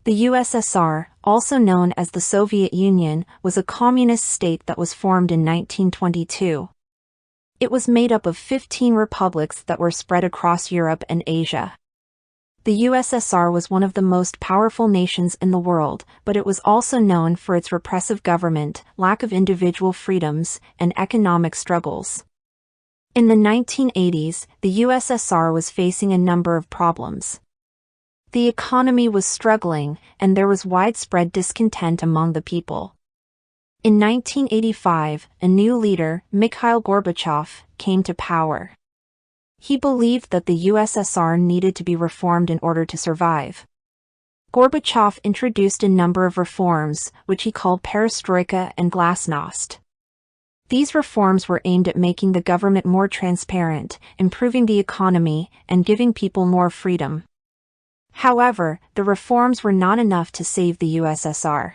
The USSR, also known as the Soviet Union, was a communist state that was formed in 1922. It was made up of 15 republics that were spread across Europe and Asia. The USSR was one of the most powerful nations in the world, but it was also known for its repressive government, lack of individual freedoms, and economic struggles. In the 1980s, the USSR was facing a number of problems. The economy was struggling, and there was widespread discontent among the people. In 1985, a new leader, Mikhail Gorbachev, came to power. He believed that the USSR needed to be reformed in order to survive. Gorbachev introduced a number of reforms, which he called perestroika and glasnost. These reforms were aimed at making the government more transparent, improving the economy, and giving people more freedom. However, the reforms were not enough to save the USSR.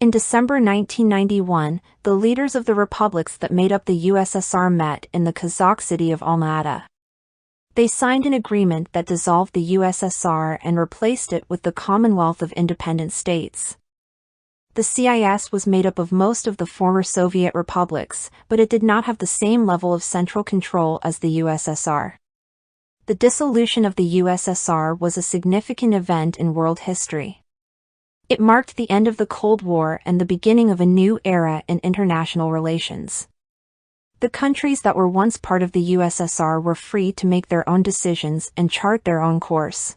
In December 1991, the leaders of the republics that made up the USSR met in the Kazakh city of Alma-Ata. They signed an agreement that dissolved the USSR and replaced it with the Commonwealth of Independent States. The CIS was made up of most of the former Soviet republics, but it did not have the same level of central control as the USSR. The dissolution of the USSR was a significant event in world history. It marked the end of the Cold War and the beginning of a new era in international relations. The countries that were once part of the USSR were free to make their own decisions and chart their own course.